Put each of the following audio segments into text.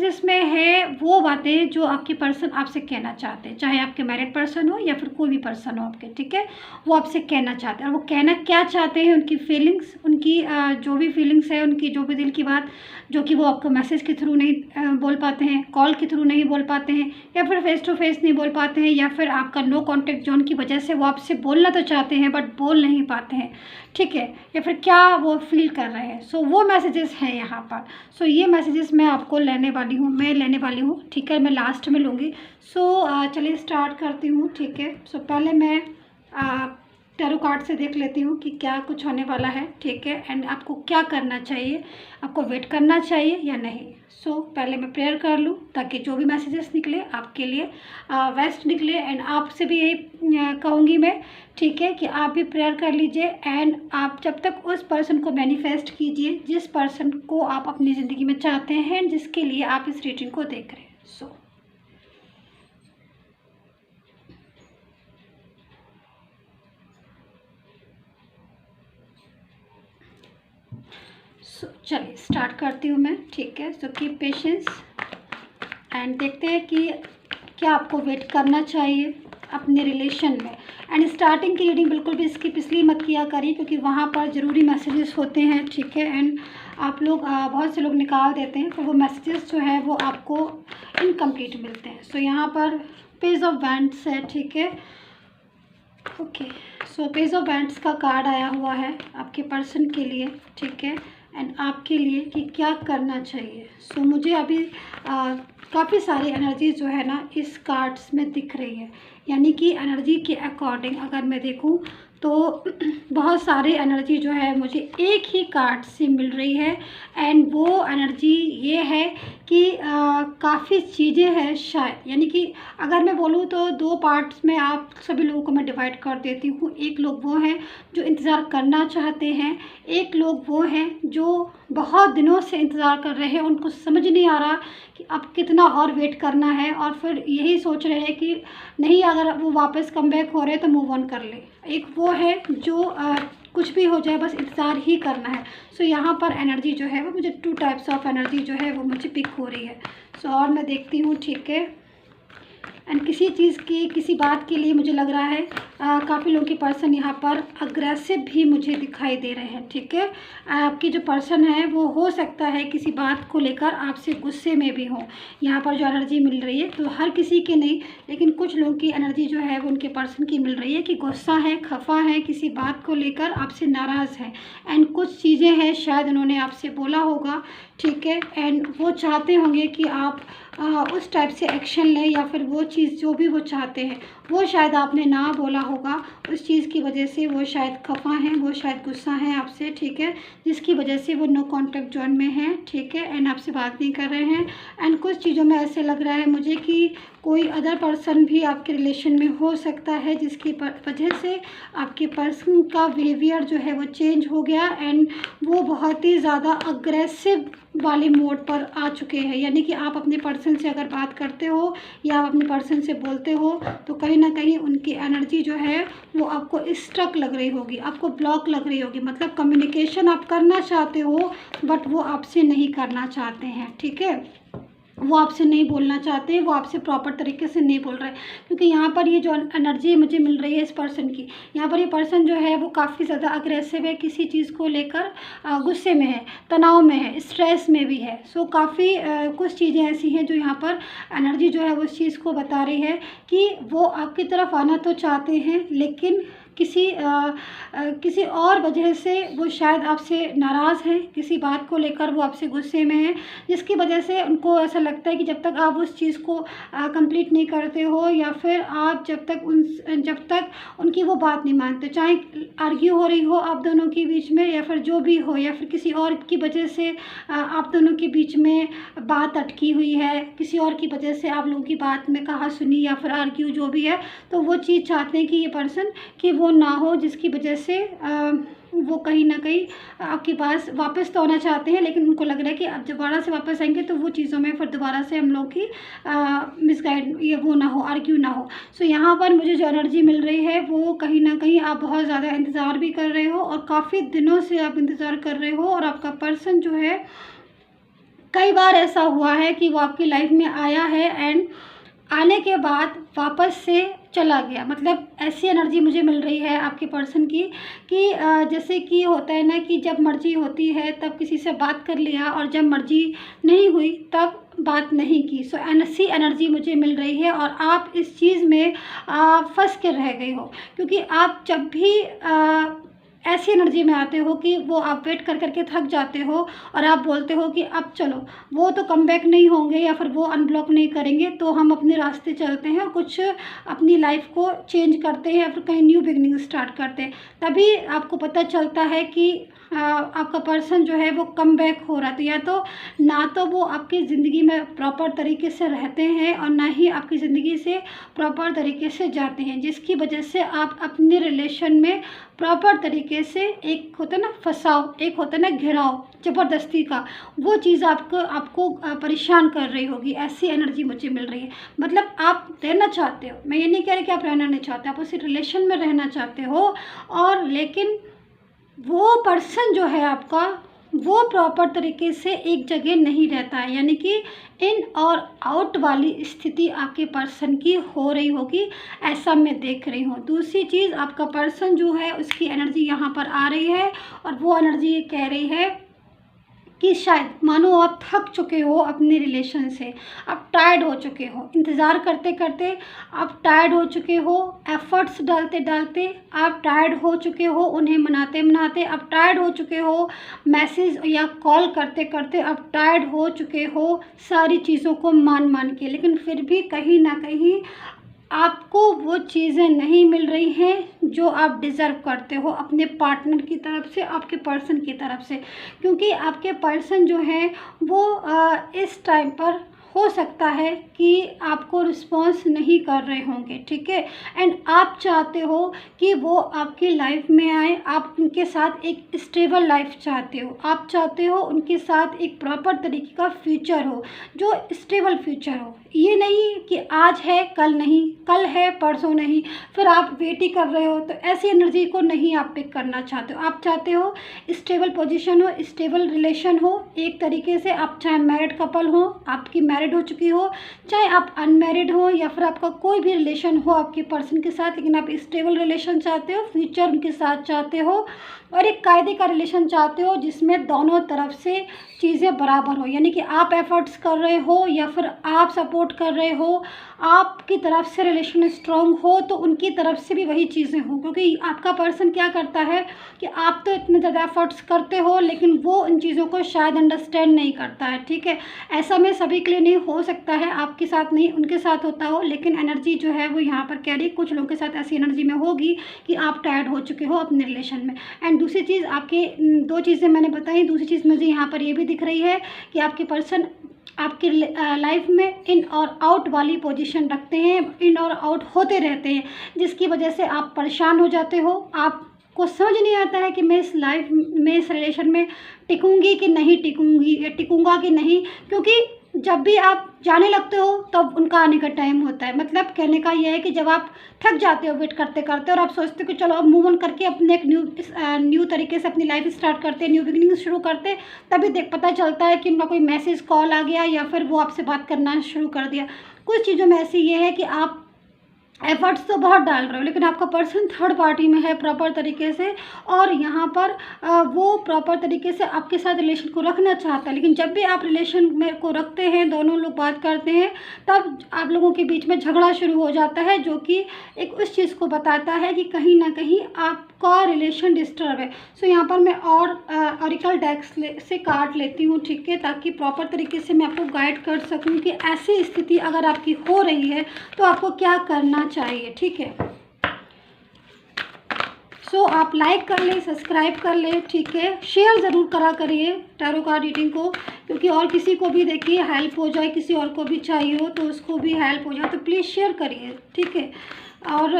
Messages में है वो बातें जो आपके पर्सन आपसे कहना चाहते हैं, चाहे आपके मैरिड पर्सन हो या फिर कोई भी पर्सन हो आपके, ठीक है। वो आपसे कहना चाहते हैं, और वो कहना क्या चाहते हैं, उनकी फीलिंग्स, उनकी जो भी फीलिंग्स है, उनकी जो भी दिल की बात, जो कि वो आपको मैसेज के थ्रू नहीं बोल पाते हैं, कॉल के थ्रू नहीं बोल पाते हैं, या फिर फेस टू फेस नहीं बोल पाते हैं, या फिर आपका नो कॉन्टैक्ट जोन की वजह से वो आपसे बोलना तो चाहते हैं बट बोल नहीं पाते हैं, ठीक है, या फिर क्या वो फील कर रहे हैं। सो वो मैसेजेस हैं यहाँ पर। सो ये मैसेजेस मैं आपको लेने वाली हूँ, ठीक है, मैं लास्ट में लूँगी। सो चलिए स्टार्ट करती हूँ, ठीक है। सो पहले मैं टैरो कार्ड से देख लेती हूँ कि क्या कुछ होने वाला है, ठीक है, एंड आपको क्या करना चाहिए, आपको वेट करना चाहिए या नहीं। सो पहले मैं प्रेयर कर लूँ ताकि जो भी मैसेजेस निकले आपके लिए बेस्ट निकले, एंड आपसे भी यही कहूँगी मैं, ठीक है, कि आप भी प्रेयर कर लीजिए, एंड आप जब तक उस पर्सन को मैनिफेस्ट कीजिए जिस पर्सन को आप अपनी ज़िंदगी में चाहते हैं, जिसके लिए आप इस रीडिंग को देख रहे हैं। चलिए स्टार्ट करती हूँ मैं, ठीक है। सो कीप पेशेंस एंड देखते हैं कि क्या आपको वेट करना चाहिए अपने रिलेशन में। एंड स्टार्टिंग की रीडिंग बिल्कुल भी स्किप इसलिए मत किया करिए क्योंकि वहाँ पर ज़रूरी मैसेजेस होते हैं, ठीक है, एंड आप लोग बहुत से लोग निकाल देते हैं, तो वो मैसेजेस जो है वो आपको इनकम्प्लीट मिलते हैं। सो यहाँ पर पेज ऑफ वैंड्स है, ठीक है, okay. So page of wands का कार्ड आया हुआ है आपके पर्सन के लिए, ठीक है, एंड आपके लिए कि क्या करना चाहिए। सो मुझे अभी काफ़ी सारी एनर्जी जो है ना इस कार्ड्स में दिख रही है, यानी कि एनर्जी के अकॉर्डिंग अगर मैं देखूं तो बहुत सारी एनर्जी जो है मुझे एक ही कार्ड से मिल रही है, एंड वो एनर्जी ये है कि काफ़ी चीज़ें हैं शायद, यानी कि अगर मैं बोलूँ तो दो पार्ट्स में आप सभी लोगों को मैं डिवाइड कर देती हूँ। एक लोग वो हैं जो इंतज़ार करना चाहते हैं, एक लोग वो हैं जो बहुत दिनों से इंतज़ार कर रहे हैं, उनको समझ नहीं आ रहा कि अब कितना और वेट करना है, और फिर यही सोच रहे हैं कि नहीं, अगर वो वापस कम बैक हो रहे हैं तो मूव ऑन कर ले। एक वो है जो कुछ भी हो जाए बस इंतज़ार ही करना है। सो यहाँ पर एनर्जी जो है वो मुझे 2 टाइप्स ऑफ एनर्जी जो है वो मुझे पिक हो रही है। सो और मैं देखती हूँ, ठीक है, एंड किसी चीज़ की, किसी बात के लिए मुझे लग रहा है काफ़ी लोगों के पर्सन यहाँ पर अग्रेसिव भी मुझे दिखाई दे रहे हैं, ठीक है। आपकी जो पर्सन है वो हो सकता है किसी बात को लेकर आपसे गुस्से में भी हो। यहाँ पर जो एनर्जी मिल रही है, तो हर किसी की नहीं, लेकिन कुछ लोगों की एनर्जी जो है वो उनके पर्सन की मिल रही है कि गुस्सा है, खफा है, किसी बात को लेकर आपसे नाराज़ है, एंड कुछ चीज़ें हैं शायद उन्होंने आपसे बोला होगा, ठीक है, एंड वो चाहते होंगे कि आप उस टाइप से एक्शन लें, या फिर वो चीज़ जो भी वो चाहते हैं वो शायद आपने ना बोला होगा, उस चीज़ की वजह से वो शायद खफा हैं, वो शायद गुस्सा हैं आपसे, ठीक है, जिसकी वजह से वो नो कॉन्टैक्ट जोन में हैं, ठीक है, एंड आपसे बात नहीं कर रहे हैं। एंड कुछ चीज़ों में ऐसे लग रहा है मुझे कि कोई अदर पर्सन भी आपके रिलेशन में हो सकता है, जिसकी वजह से आपके पर्सन का बिहेवियर जो है वो चेंज हो गया, एंड वो बहुत ही ज़्यादा अग्रेसिव वाले मोड पर आ चुके हैं। यानी कि आप अपने पर्सन से अगर बात करते हो या आप अपने पर्सन से बोलते हो तो कहीं ना कहीं उनकी एनर्जी जो है वो आपको स्ट्रक लग रही होगी, आपको ब्लॉक लग रही होगी, मतलब कम्युनिकेशन आप करना चाहते हो बट वो आपसे नहीं करना चाहते हैं, ठीक है, वो आपसे नहीं बोलना चाहते, वो आपसे प्रॉपर तरीके से नहीं बोल रहे, क्योंकि यहाँ पर ये जो एनर्जी मुझे मिल रही है इस पर्सन की, यहाँ पर ये पर्सन जो है वो काफ़ी ज़्यादा अग्रेसिव है, किसी चीज़ को लेकर गुस्से में है, तनाव में है, स्ट्रेस में भी है। सो काफ़ी कुछ चीज़ें ऐसी हैं जो यहाँ पर एनर्जी जो है वो इस चीज़ को बता रही है कि वो आपकी तरफ आना तो चाहते हैं, लेकिन किसी और वजह से वो शायद आपसे नाराज़ हैं, किसी बात को लेकर वो आपसे गुस्से में हैं, जिसकी वजह से उनको ऐसा लगता है कि जब तक आप उस चीज़ को कंप्लीट नहीं करते हो, या फिर आप जब तक उनकी वो बात नहीं मानते, चाहे आर्ग्यू हो रही हो आप दोनों के बीच में या फिर जो भी हो, या फिर किसी और की वजह से आप दोनों के बीच में बात अटकी हुई है, किसी और की वजह से आप लोगों की बात में कहा सुनी या फिर आर्ग्यू जो भी है, तो वो चीज़ चाहते हैं कि ये पर्सन कि वो ना हो, जिसकी वजह से वो कहीं ना कहीं आपके पास वापस तो आना चाहते हैं, लेकिन उनको लग रहा है कि अब दोबारा से वापस आएंगे तो वो चीज़ों में फिर दोबारा से हम लोग की मिसगाइड ये वो ना हो, आर्ग्यू ना हो। सो यहाँ पर मुझे जो एनर्जी मिल रही है वो कहीं ना कहीं आप बहुत ज़्यादा इंतज़ार भी कर रहे हो, और काफ़ी दिनों से आप इंतज़ार कर रहे हो, और आपका पर्सन जो है कई बार ऐसा हुआ है कि वो आपकी लाइफ में आया है एंड आने के बाद वापस से चला गया। मतलब ऐसी एनर्जी मुझे मिल रही है आपके पर्सन की कि जैसे कि होता है ना कि जब मर्ज़ी होती है तब किसी से बात कर लिया और जब मर्ज़ी नहीं हुई तब बात नहीं की। सो ऐसी एनर्जी मुझे मिल रही है और आप इस चीज़ में फंस के रह गए हो, क्योंकि आप जब भी ऐसी एनर्जी में आते हो कि वो आप वेट कर करके थक जाते हो और आप बोलते हो कि अब चलो, वो तो कम बैक नहीं होंगे या फिर वो अनब्लॉक नहीं करेंगे, तो हम अपने रास्ते चलते हैं और कुछ अपनी लाइफ को चेंज करते हैं या फिर कहीं न्यू बिगनिंग स्टार्ट करते हैं। तभी आपको पता चलता है कि आपका पर्सन जो है वो कम बैक हो रहा है। तो या तो ना तो वो आपकी ज़िंदगी में प्रॉपर तरीके से रहते हैं और ना ही आपकी ज़िंदगी से प्रॉपर तरीके से जाते हैं, जिसकी वजह से आप अपने रिलेशन में प्रॉपर तरीके से, एक होता है ना फंसाव, एक होता है ना घेराव ज़बरदस्ती का, वो चीज़ आपको परेशान कर रही होगी। ऐसी एनर्जी मुझे मिल रही है। मतलब आप रहना चाहते हो, मैं ये नहीं कह रही कि आप रहना नहीं चाहते, आप उसी रिलेशन में रहना चाहते हो, और लेकिन वो पर्सन जो है आपका, वो प्रॉपर तरीके से एक जगह नहीं रहता है, यानी कि इन और आउट वाली स्थिति आपके पर्सन की हो रही होगी, ऐसा मैं देख रही हूँ। दूसरी चीज़, आपका पर्सन जो है उसकी एनर्जी यहाँ पर आ रही है और वो एनर्जी ये कह रही है कि शायद मानो आप थक चुके हो अपने रिलेशन से, आप टायर्ड हो चुके हो, इंतज़ार करते करते आप टायर्ड हो चुके हो, एफ़र्ट्स डालते डालते आप टायर्ड हो चुके हो, उन्हें मनाते मनाते आप टायर्ड हो चुके हो, मैसेज या कॉल करते करते आप टायर्ड हो चुके हो, सारी चीज़ों को मान मान के, लेकिन फिर भी कहीं ना कहीं आपको वो चीज़ें नहीं मिल रही हैं जो आप डिज़र्व करते हो अपने पार्टनर की तरफ से, आपके पर्सन की तरफ से। क्योंकि आपके पर्सन जो हैं वो इस टाइम पर हो सकता है कि आपको रिस्पॉन्स नहीं कर रहे होंगे, ठीक है, एंड आप चाहते हो कि वो आपकी लाइफ में आए, आप उनके साथ एक स्टेबल लाइफ चाहते हो, आप चाहते हो उनके साथ एक प्रॉपर तरीके का फ्यूचर हो, जो स्टेबल फ्यूचर हो। ये नहीं कि आज है कल नहीं, कल है परसों नहीं, फिर आप वेट ही कर रहे हो, तो ऐसी एनर्जी को नहीं आप पिक करना चाहते हो। आप चाहते हो स्टेबल पोजीशन हो, स्टेबल रिलेशन हो, एक तरीके से आप चाहे मैरिड कपल हो, आपकी मैरिड हो चुकी हो, चाहे आप अनमैरिड हो, या फिर आपका कोई भी रिलेशन हो आपके पर्सन के साथ, लेकिन आप स्टेबल रिलेशन चाहते हो, फ्यूचर उनके साथ चाहते हो, और एक कायदे का रिलेशन चाहते हो जिसमें दोनों तरफ से चीज़ें बराबर हो, यानी कि आप एफर्ट्स कर रहे हो या फिर आप सपोर्ट कर रहे हो, आपकी तरफ से रिलेशन स्ट्रांग हो तो उनकी तरफ से भी वही चीज़ें हो। क्योंकि आपका पर्सन क्या करता है कि आप तो इतने ज़्यादा एफर्ट्स करते हो लेकिन वो इन चीज़ों को शायद अंडरस्टैंड नहीं करता है, ठीक है। ऐसा में सभी के लिए नहीं हो सकता है, आपके साथ नहीं उनके साथ होता हो, लेकिन एनर्जी जो है वो यहाँ पर कह रही, कुछ लोगों के साथ ऐसी एनर्जी में होगी कि आप टायर्ड हो चुके हो अपने रिलेशन में। एंड दूसरी चीज़, आपके दो चीज़ें मैंने बताई, दूसरी चीज़ मुझे यहाँ पर ये भी दिख रही है कि आपके पर्सन आपकी लाइफ में इन और आउट वाली पोजीशन रखते हैं, इन और आउट होते रहते हैं, जिसकी वजह से आप परेशान हो जाते हो। आपको समझ नहीं आता है कि मैं इस लाइफ में, इस रिलेशन में टिकूंगी कि नहीं टिकूंगी, या टिकूंगा कि नहीं, क्योंकि जब भी आप जाने लगते हो तब उनका आने का टाइम होता है। मतलब कहने का यह है कि जब आप थक जाते हो वेट करते करते और आप सोचते हो कि चलो अब मूव ऑन करके अपने एक न्यू तरीके से अपनी लाइफ स्टार्ट करते, न्यू बिगिनिंग शुरू करते, तभी पता चलता है कि उनका कोई मैसेज कॉल आ गया या फिर वो आपसे बात करना शुरू कर दिया। कुछ चीज़ों में ऐसी ये है कि आप एफर्ट्स तो बहुत डाल रहे हो लेकिन आपका पर्सन थर्ड पार्टी में है प्रॉपर तरीके से, और यहाँ पर वो प्रॉपर तरीके से आपके साथ रिलेशन को रखना चाहता है, लेकिन जब भी आप रिलेशन में को रखते हैं, दोनों लोग बात करते हैं, तब आप लोगों के बीच में झगड़ा शुरू हो जाता है, जो कि एक उस चीज़ को बताता है कि कहीं ना कहीं आपका रिलेशन डिस्टर्ब है। सो यहाँ पर मैं और ऑरिकल डेक्स से कार्ड लेती हूँ, ठीक है, ताकि प्रॉपर तरीके से मैं आपको गाइड कर सकूँ कि ऐसी स्थिति अगर आपकी हो रही है तो आपको क्या करना चाहिए, ठीक है। सो आप लाइक कर ले, सब्सक्राइब कर ले, ठीक है, शेयर ज़रूर करा करिए टैरो कार्ड रीडिंग को, क्योंकि और किसी को भी देखिए हेल्प हो जाए, किसी और को भी चाहिए हो तो उसको भी हेल्प हो जाए, तो प्लीज़ शेयर करिए, ठीक है। और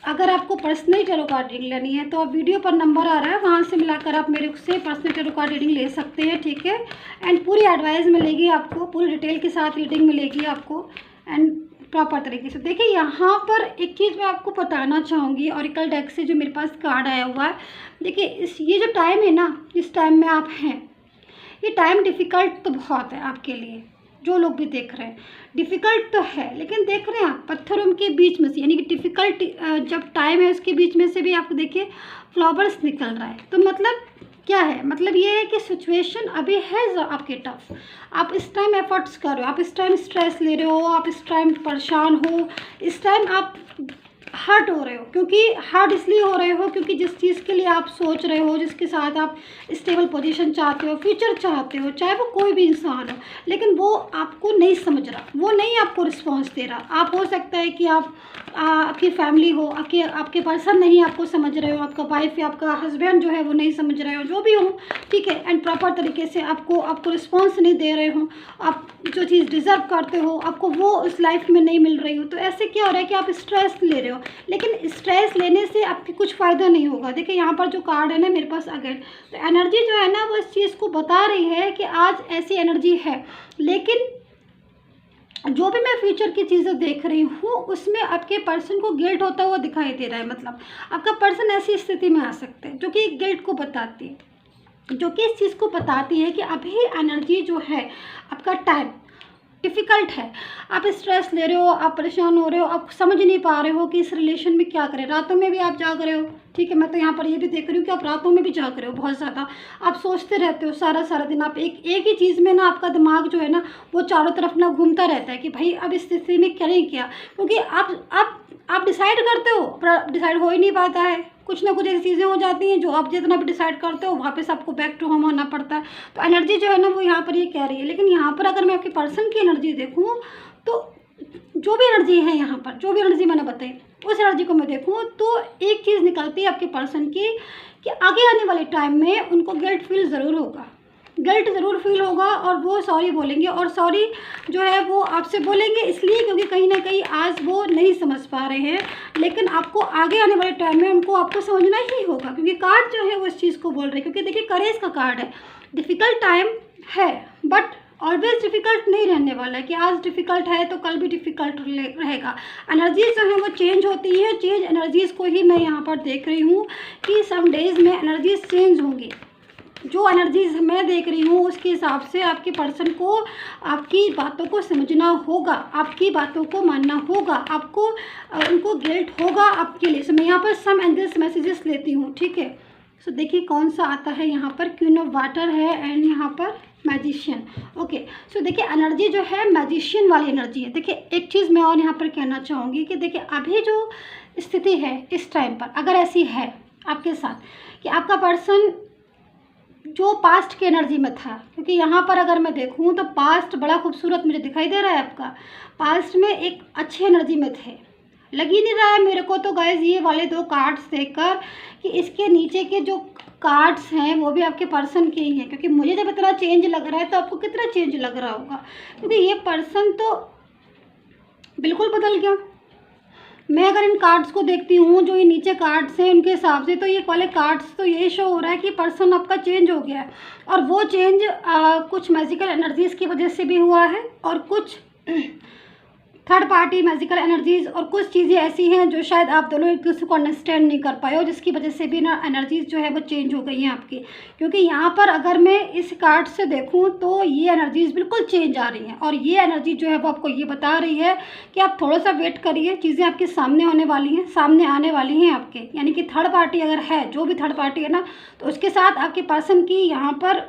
अगर आपको पर्सनली टैरो कार्ड रीडिंग लेनी है तो आप वीडियो पर नंबर आ रहा है, वहाँ से मिलाकर आप मेरे से पर्सनल टैरो कार्ड रीडिंग ले सकते हैं, ठीक है। एंड पूरी एडवाइस मिलेगी आपको, पूरी डिटेल के साथ रीडिंग मिलेगी आपको, एंड प्रॉपर तरीके से। देखिए यहाँ पर एक चीज़ मैं आपको बताना चाहूँगी, ऑरिकल डेक से जो मेरे पास कार्ड आया हुआ है, देखिए ये जो टाइम है ना, इस टाइम में आप हैं, ये टाइम डिफ़िकल्ट तो बहुत है आपके लिए, जो लोग भी देख रहे हैं डिफ़िकल्ट तो है, लेकिन देख रहे हैं आप पत्थरों के बीच में से, यानी कि डिफ़िकल्ट जब टाइम है उसके बीच में से भी आपको देखिए फ्लावर्स निकल रहा है। तो मतलब क्या है, मतलब ये है कि सिचुएशन अभी है जो आपके टफ, आप इस टाइम एफर्ट्स कर रहे हो, आप इस टाइम स्ट्रेस ले रहे हो, आप इस टाइम परेशान हो, इस टाइम आप हर्ट हो रहे हो। क्योंकि हर्ट इसलिए हो रहे हो क्योंकि जिस चीज़ के लिए आप सोच रहे हो, जिसके साथ आप स्टेबल पोजीशन चाहते हो, फ्यूचर चाहते हो, चाहे वो कोई भी इंसान हो, लेकिन वो आपको नहीं समझ रहा, वो नहीं आपको रिस्पॉन्स दे रहा। आप हो सकता है कि आप आपकी फैमिली हो, आपके पर्सन नहीं आपको समझ रहे हो, आपका वाइफ या आपका हस्बैंड जो है वो नहीं समझ रहे हो, जो भी हो, ठीक है, एंड प्रॉपर तरीके से आपको रिस्पॉन्स नहीं दे रहे हो, आप जो चीज़ डिज़र्व करते हो आपको वो उस लाइफ में नहीं मिल रही हो। तो ऐसे क्या हो रहा है कि आप स्ट्रेस ले रहे हो, लेकिन स्ट्रेस लेने से आपकी कुछ फ़ायदा नहीं होगा। देखिए यहाँ पर जो कार्ड है ना मेरे पास अगेन, तो एनर्जी जो है ना वो इस चीज़ को बता रही है कि आज ऐसी एनर्जी है, लेकिन जो भी मैं फ्यूचर की चीज़ें देख रही हूँ उसमें आपके पर्सन को गिल्ट होता हुआ दिखाई दे रहा है। मतलब आपका पर्सन ऐसी स्थिति में आ सकते हैं जो कि गिल्ट को बताती है, जो कि इस चीज़ को बताती है कि अभी एनर्जी जो है आपका टाइम डिफ़िकल्ट है, आप स्ट्रेस ले रहे हो, आप परेशान हो रहे हो, आप समझ नहीं पा रहे हो कि इस रिलेशन में क्या करें। रातों में भी आप जाग रहे हो, ठीक है, मैं तो यहाँ पर ये भी देख रही हूँ कि आप रातों में भी जाग रहे हो बहुत ज़्यादा, आप सोचते रहते हो सारा दिन, आप एक ही चीज़ में ना आपका दिमाग जो है ना वो चारों तरफ ना घूमता रहता है कि भाई अब इस स्थिति में करें क्या, क्योंकि आप डिसाइड करते हो पर डिसाइड हो ही नहीं पाता है। कुछ ना कुछ ऐसी चीज़ें हो जाती हैं जो आप जितना भी डिसाइड करते हो वापस आपको बैक टू होम होना पड़ता है। तो एनर्जी जो है ना वो यहाँ पर ये कह रही है, लेकिन यहाँ पर अगर मैं आपके पर्सन की एनर्जी देखूँ तो जो भी एनर्जी है यहाँ पर, जो भी एनर्जी मैंने बताई उस एनर्जी को मैं देखूँ तो एक चीज़ निकलती है आपके पर्सन की कि आगे आने वाले टाइम में उनको गिल्ट फील ज़रूर होगा, गिल्ट ज़रूर फील होगा, और वो सॉरी बोलेंगे, और सॉरी जो है वो आपसे बोलेंगे इसलिए क्योंकि कहीं ना कहीं आज वो नहीं समझ पा रहे हैं, लेकिन आपको आगे आने वाले टाइम में उनको आपको समझना ही होगा, क्योंकि कार्ड जो है वो इस चीज़ को बोल रहे हैं। क्योंकि देखिए करेज का कार्ड है, डिफ़िकल्ट टाइम है बट ऑलवेज डिफ़िकल्ट नहीं रहने वाला है कि आज डिफ़िकल्ट है तो कल भी डिफ़िकल्ट रहेगा। एनर्जीज जो है वो चेंज होती है, चेंज एनर्जीज़ को ही मैं यहाँ पर देख रही हूँ कि सम डेज़ में एनर्जीज चेंज होंगी। जो एनर्जीज मैं देख रही हूँ उसके हिसाब से आपके पर्सन को आपकी बातों को समझना होगा, आपकी बातों को मानना होगा, आपको उनको गिल्ट होगा आपके लिए। सो मैं यहाँ पर सम एंजल्स मैसेजेस लेती हूँ, ठीक है। सो देखिए कौन सा आता है यहाँ पर, क्वीन ऑफ वाटर है एंड यहाँ पर मैजिशियन। ओके, सो देखिए एनर्जी जो है मैजिशियन वाली एनर्जी है। देखिए एक चीज़ मैं और यहाँ पर कहना चाहूँगी कि देखिए अभी जो स्थिति है इस टाइम पर अगर ऐसी है आपके साथ कि आपका पर्सन जो पास्ट की एनर्जी में था, क्योंकि यहाँ पर अगर मैं देखूँ तो पास्ट बड़ा खूबसूरत मुझे दिखाई दे रहा है, आपका पास्ट में एक अच्छी एनर्जी में थे। लग ही नहीं रहा है मेरे को तो गाइज ये वाले दो कार्ड्स देखकर कि इसके नीचे के जो कार्ड्स हैं वो भी आपके पर्सन के ही हैं, क्योंकि मुझे जब इतना चेंज लग रहा है तो आपको कितना चेंज लग रहा होगा, क्योंकि ये पर्सन तो बिल्कुल बदल गया। मैं अगर इन कार्ड्स को देखती हूँ जो ये नीचे कार्ड्स हैं उनके हिसाब से तो ये वाले कार्ड्स तो ये शो हो रहा है कि पर्सन आपका चेंज हो गया है, और वो चेंज कुछ मैजिकल एनर्जीज़ की वजह से भी हुआ है और कुछ थर्ड पार्टी मैजिकल एनर्जीज़ और कुछ चीज़ें ऐसी हैं जो शायद आप दोनों एक दूसरे को अंडरस्टैंड नहीं कर पाए हो, जिसकी वजह से भी ना एनर्जीज़ जो है वो चेंज हो गई हैं आपकी। क्योंकि यहाँ पर अगर मैं इस कार्ड से देखूँ तो ये एनर्जीज़ बिल्कुल चेंज आ रही हैं, और ये एनर्जी जो है वो आपको ये बता रही है कि आप थोड़ा सा वेट करिए, चीज़ें आपके सामने होने वाली हैं, सामने आने वाली हैं आपके। यानी कि थर्ड पार्टी अगर है, जो भी थर्ड पार्टी है ना, तो उसके साथ आपके पर्सन की यहाँ पर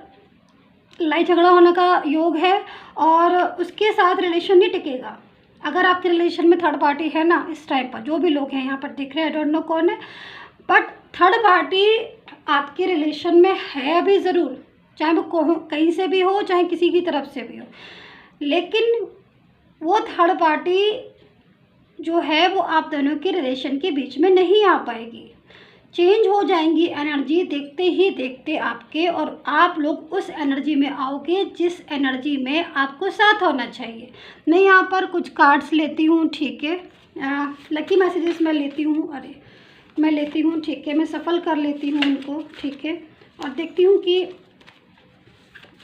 लड़ाई झगड़ा होने का योग है, और उसके साथ रिलेशन नहीं टिकेगा। अगर आपके रिलेशन में थर्ड पार्टी है ना इस टाइम पर, जो भी लोग हैं यहाँ पर दिख रहे हैं, आई डोंट नो कौन है, बट थर्ड पार्टी आपके रिलेशन में है अभी ज़रूर, चाहे वो कहीं से भी हो चाहे किसी की तरफ से भी हो, लेकिन वो थर्ड पार्टी जो है वो आप दोनों के रिलेशन के बीच में नहीं आ पाएगी। चेंज हो जाएंगी एनर्जी देखते ही देखते आपके, और आप लोग उस एनर्जी में आओगे जिस एनर्जी में आपको साथ होना चाहिए। मैं यहाँ पर कुछ कार्ड्स लेती हूँ, ठीक है, लकी मैसेजेस मैं लेती हूँ, मैं लेती हूँ, ठीक है, मैं सफल कर लेती हूँ उनको, ठीक है, और देखती हूँ कि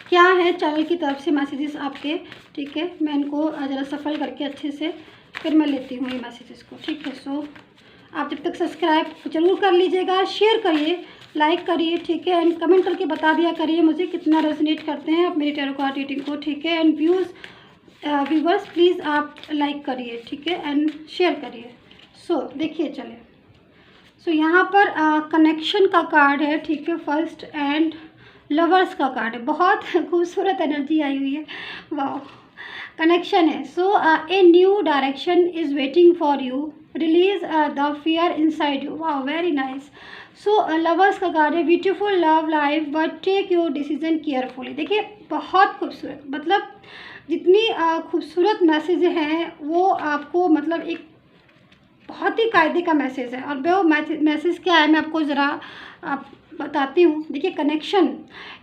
क्या है चैनल की तरफ से मैसेजेस आपके, ठीक है। मैं इनको ज़रा सफल करके अच्छे से फिर मैं लेती हूँ ये मैसेजेस को, ठीक है। सो आप जब तक सब्सक्राइब ज़रूर कर लीजिएगा, शेयर करिए, लाइक करिए, ठीक है, एंड कमेंट करके बता दिया करिए मुझे कितना रेजोनेट करते हैं आप मेरी टैरो कार्ड रीडिंग को, ठीक है। एंड व्यूवर्स प्लीज़ आप लाइक करिए, ठीक है, एंड शेयर करिए। सो देखिए, चलिए, सो यहाँ पर कनेक्शन का कार्ड है, ठीक है, फर्स्ट, एंड लवर्स का कार्ड है। बहुत खूबसूरत एनर्जी आई हुई है, वाह, कनेक्शन है। So a new direction is waiting for you, release the fear inside you, वाह, वेरी नाइस। सो लवर्स का कार्ड है, beautiful love life but take your decision carefully. देखिए बहुत खूबसूरत, मतलब जितनी खूबसूरत मैसेज हैं वो आपको, मतलब एक बहुत ही कायदे का मैसेज है। और वो मैसेज क्या है मैं आपको ज़रा आप बताती हूँ। देखिए, connection,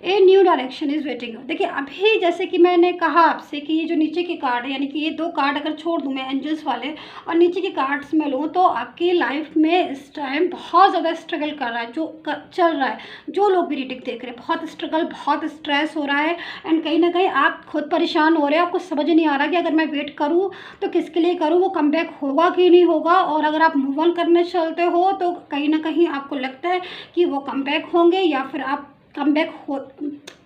A new direction is waiting. देखिए अभी जैसे कि मैंने कहा आपसे कि ये जो नीचे के कार्ड है, यानी कि ये 2 कार्ड अगर छोड़ दूँ मैं एंजल्स वाले और नीचे के कार्ड्स में लूँ, तो आपकी लाइफ में इस टाइम बहुत ज़्यादा स्ट्रगल कर रहा है, चल रहा है, जो लोग भी रीडिंग देख रहे हैं, बहुत स्ट्रगल, बहुत स्ट्रेस हो रहा है। एंड कहीं ना कहीं आप खुद परेशान हो रहे हैं, आपको समझ नहीं आ रहा कि अगर मैं वेट करूँ तो किसके लिए करूँ, वो कम बैक होगा कि नहीं होगा। और अगर आप मूव ऑन करने चलते हो तो कहीं ना कहीं आपको लगता है कि वो कम बैक होंगे, या फिर आप कम बैक हो,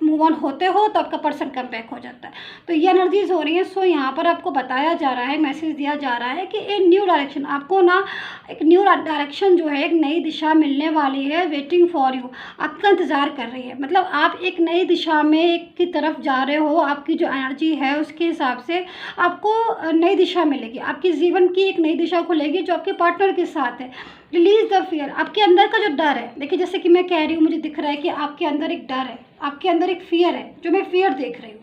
मूव ऑन होते हो तो आपका पर्सन कम बैक हो जाता है। तो ये एनर्जीज हो रही हैं। सो यहाँ पर आपको बताया जा रहा है, मैसेज दिया जा रहा है कि एक न्यू डायरेक्शन, आपको ना एक न्यू डायरेक्शन जो है, एक नई दिशा मिलने वाली है, वेटिंग फॉर यू, आपका इंतज़ार कर रही है। मतलब आप एक नई दिशा में की तरफ जा रहे हो, आपकी जो एनर्जी है उसके हिसाब से आपको नई दिशा मिलेगी, आपके जीवन की एक नई दिशा खुलेगी जो आपके पार्टनर के साथ है। रिलीज द फियर, आपके अंदर का जो डर है, देखिए जैसे कि मैं कह रही हूँ, मुझे दिख रहा है कि आपके अंदर एक डर है, आपके अंदर एक फियर है, जो मैं फियर देख रही हूँ,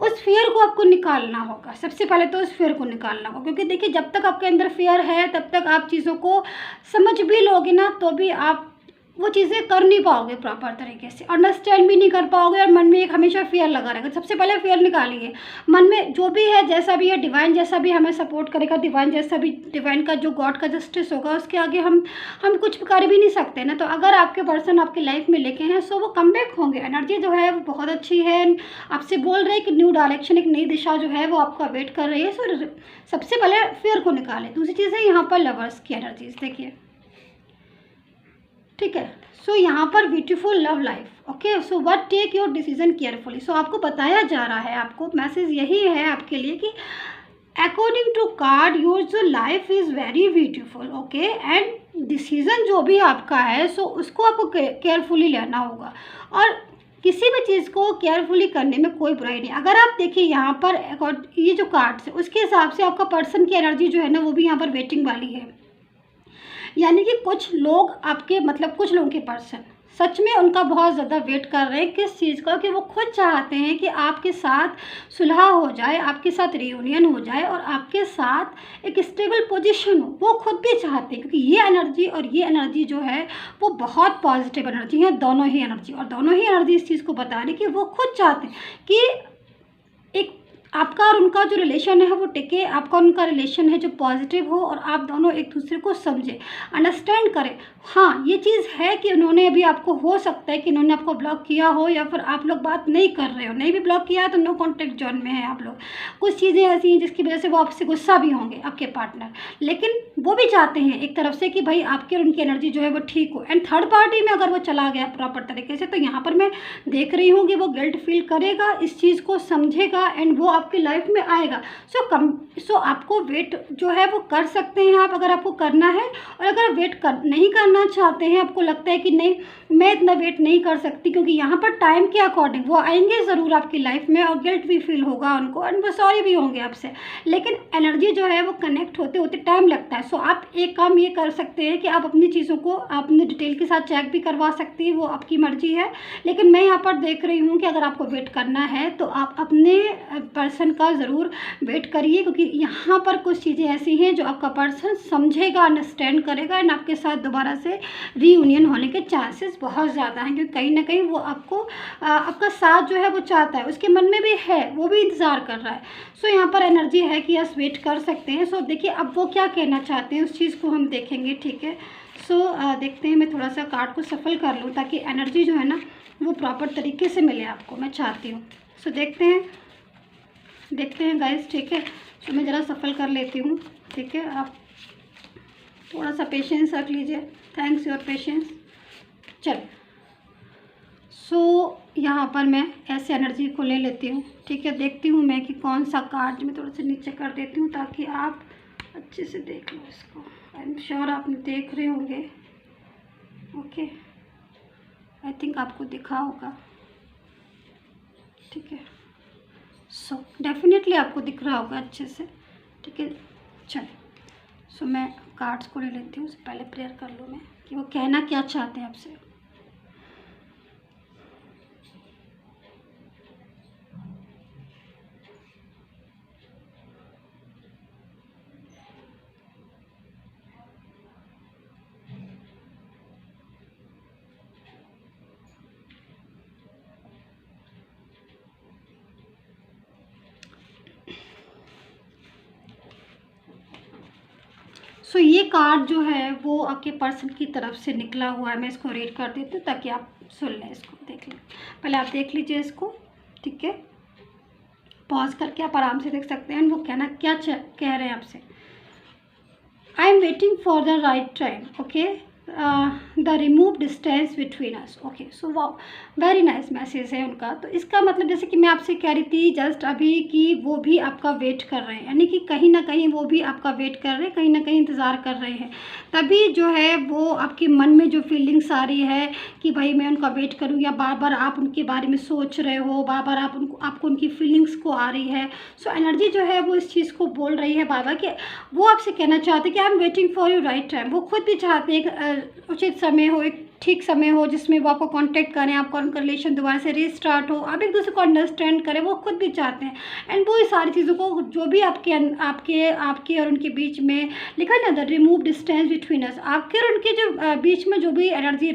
उस फियर को आपको निकालना होगा। सबसे पहले तो उस फियर को निकालना होगा, क्योंकि देखिए जब तक आपके अंदर फियर है तब तक आप चीज़ों को समझ भी लोगे ना, तो भी आप वो चीज़ें कर नहीं पाओगे प्रॉपर तरीके से, अंडरस्टैंड भी नहीं कर पाओगे, और मन में एक हमेशा फियर लगा रहेगा। सबसे पहले फियर निकालिए मन में, जो भी है, जैसा भी है, डिवाइन जैसा भी हमें सपोर्ट करेगा, डिवाइन जैसा भी, डिवाइन का जो गॉड का जस्टिस होगा उसके आगे हम कुछ कर भी नहीं सकते ना। तो अगर आपके पर्सन आपकी लाइफ में लेके हैं, सो वो कम बैक होंगे। एनर्जी जो है वो बहुत अच्छी है, आपसे बोल रहे हैं कि न्यू डायरेक्शन, एक नई दिशा जो है वो आपका वेट कर रही है। सो सबसे पहले फियर को निकालें। दूसरी चीज़ है यहाँ पर लवर्स की एनर्जीज, देखिए, ठीक है। सो यहाँ पर beautiful love life, okay. So what take your decision carefully. So आपको बताया जा रहा है, आपको मैसेज यही है आपके लिए कि अकॉर्डिंग टू कार्ड योर जो life is very beautiful, okay, and decision जो भी आपका है, सो उसको आपको केयरफुली लेना होगा। और किसी भी चीज़ को केयरफुली करने में कोई बुराई नहीं। अगर आप देखिए यहाँ पर ये जो कार्ड्स है उसके हिसाब से आपका पर्सन की एनर्जी जो है ना, वो भी यहाँ पर वेटिंग वाली है। यानी कि कुछ लोग आपके, मतलब कुछ लोगों के पर्सन सच में उनका बहुत ज़्यादा वेट कर रहे हैं किस चीज़ का, कि वो खुद चाहते हैं कि आपके साथ सुलह हो जाए, आपके साथ रियूनियन हो जाए और आपके साथ एक स्टेबल पोजीशन हो। वो खुद भी चाहते हैं, क्योंकि ये एनर्जी और ये एनर्जी जो है वो बहुत पॉजिटिव एनर्जी है, दोनों ही एनर्जी। और दोनों ही एनर्जी इस चीज़ को बता रही कि वो खुद चाहते हैं कि एक आपका और उनका जो रिलेशन है वो टिके, आपका उनका रिलेशन है जो पॉजिटिव हो, और आप दोनों एक दूसरे को समझें, अंडरस्टैंड करें। हाँ, ये चीज़ है कि उन्होंने अभी आपको, हो सकता है कि उन्होंने आपको ब्लॉक किया हो, या फिर आप लोग बात नहीं कर रहे हो, नहीं भी ब्लॉक किया है तो नो कॉन्टेक्ट जोन में है आप लोग। कुछ चीज़ें ऐसी हैं जिसकी वजह से वो आपसे गुस्सा भी होंगे आपके पार्टनर, लेकिन वो भी चाहते हैं एक तरफ से कि भाई आपकी और उनकी एनर्जी जो है वो ठीक हो। एंड थर्ड पार्टी में अगर वो चला गया प्रॉपर तरीके से, तो यहाँ पर मैं देख रही हूँ कि वो गिल्ट फील करेगा, इस चीज़ को समझेगा, एंड वो आपकी लाइफ में आएगा। सो आपको वेट जो है वो कर सकते हैं आप, अगर आपको करना है। और अगर वेट नहीं करना चाहते हैं, आपको लगता है कि नहीं मैं इतना वेट नहीं कर सकती, क्योंकि यहाँ पर टाइम के अकॉर्डिंग वो आएंगे ज़रूर आपकी लाइफ में, और गिल्ट भी फील होगा उनको, एंड वो सॉरी भी होंगे आपसे, लेकिन एनर्जी जो है वो कनेक्ट होते होते टाइम लगता है। सो आप एक काम ये कर सकते हैं कि आप अपनी चीज़ों को अपने डिटेल के साथ चेक भी करवा सकती हैं, वो आपकी मर्जी है। लेकिन मैं यहाँ पर देख रही हूँ कि अगर आपको वेट करना है तो आप अपने पर्सन का ज़रूर वेट करिए, क्योंकि यहाँ पर कुछ चीज़ें ऐसी हैं जो आपका पर्सन समझेगा, अंडरस्टैंड करेगा, एंड आपके साथ दोबारा से रीयूनियन होने के चांसेस बहुत ज़्यादा हैं, क्योंकि कहीं ना कहीं वो आपको आपका साथ जो है वो चाहता है, उसके मन में भी है, वो भी इंतज़ार कर रहा है। सो यहाँ पर एनर्जी है कि यस वेट कर सकते हैं। सो देखिए अब वो क्या कहना चाहते हैं उस चीज़ को हम देखेंगे, ठीक है। सो देखते हैं, मैं थोड़ा सा कार्ड को सफल कर लूँ ताकि एनर्जी जो है ना वो प्रॉपर तरीके से मिले आपको, मैं चाहती हूँ। सो देखते हैं गाइस, ठीक है। तो मैं ज़रा सफल कर लेती हूँ, ठीक है। आप थोड़ा सा पेशेंस रख लीजिए। Thanks your patience. चल सो यहाँ पर मैं ऐसे एनर्जी को ले लेती हूँ, ठीक है। देखती हूँ मैं कि कौन सा कार्ड, मैं थोड़ा सा नीचे कर देती हूँ ताकि आप अच्छे से देख लो इसको। आई एम श्योर आप देख रहे होंगे। ओके, आई थिंक आपको दिखा होगा, ठीक है। सो डेफिनेटली आपको दिख रहा होगा अच्छे से, ठीक है। चल सो मैं कार्ड्स को ले लेती हूँ। उससे पहले प्रेयर कर लूँ मैं कि वो कहना क्या चाहते हैं आपसे। सो ये कार्ड जो है वो आपके पर्सन की तरफ से निकला हुआ है। मैं इसको रीड कर देती हूँ ताकि आप सुन लें, इसको देख लें। पहले आप देख लीजिए इसको, ठीक है। पॉज करके आप आराम से देख सकते हैं। वो कहना क्या कह रहे हैं आपसे। I am waiting for the right time, okay, the remove distance between us. Okay, so wow, very nice message है उनका। तो इसका मतलब जैसे कि मैं आपसे कह रही थी जस्ट अभी कि वो भी आपका वेट कर रहे हैं, यानी कि कहीं ना कहीं वो भी आपका वेट कर रहे हैं, कहीं ना कहीं इंतज़ार कर रहे हैं। तभी जो है वो आपके मन में जो फीलिंग्स आ रही है कि भाई मैं उनका वेट करूँ, या बार बार आप उनके बारे में सोच रहे हो, बार बार आपको उनकी फीलिंग्स को आ रही है। सो एनर्जी जो है वो इस चीज़ को बोल रही है बाबा कि वो आपसे कहना चाहते हैं कि I am waiting for you right time. वो खुद भी चाहते हैं उचित समय हो, एक ठीक समय हो जिसमें वो आपको कांटेक्ट करें, आपका उनका रिलेशन दोबारा से रीस्टार्ट हो, आप एक दूसरे को अंडरस्टैंड करें। वो खुद भी चाहते हैं। एंड वो इस सारी चीज़ों को जो भी आपके और उनके बीच में लिखा है ना, the remove distance between us, आपके और उनके जो बीच में जो भी एनर्जी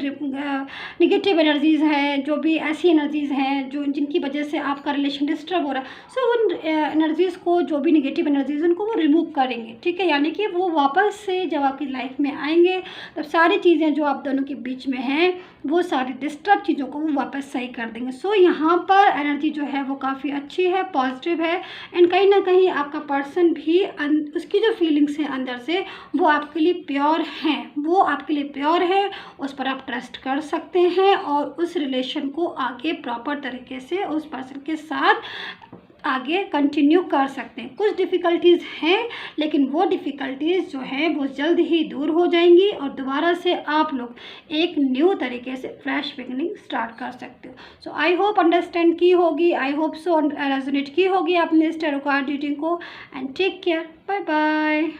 निगेटिव एनर्जीज़ हैं, जो भी ऐसी एनर्जीज़ हैं जो जिनकी वजह से आपका रिलेशन डिस्टर्ब हो रहा है, सो उन एनर्जीज़ को, जो भी निगेटिव एनर्जीज़ उनको वो रिमूव करेंगे, ठीक है। यानी कि वो वापस से जब आपकी लाइफ में आएंगे तब सारी चीज़ें जो आप दोनों के बीच में हैं वो सारी डिस्टर्ब चीज़ों को वो वापस सही कर देंगे। सो यहाँ पर एनर्जी जो है वो काफ़ी अच्छी है, पॉजिटिव है। एंड कहीं ना कहीं आपका पर्सन भी उसकी जो फीलिंग्स हैं अंदर से वो आपके लिए प्योर हैं, वो आपके लिए प्योर है। उस पर आप ट्रस्ट कर सकते हैं और उस रिलेशन को आगे प्रॉपर तरीके से उस पर्सन के साथ आगे कंटिन्यू कर सकते हैं। कुछ डिफ़िकल्टीज़ हैं लेकिन वो डिफ़िकल्टीज़ जो हैं वो जल्द ही दूर हो जाएंगी और दोबारा से आप लोग एक न्यू तरीके से फ्रेश बिगनिंग स्टार्ट कर सकते हो। सो आई होप अंडरस्टैंड की होगी, आई होप सो रेजोनेट की होगी आपने इस टैरो कार्ड रीडिंग को। And take care, bye bye.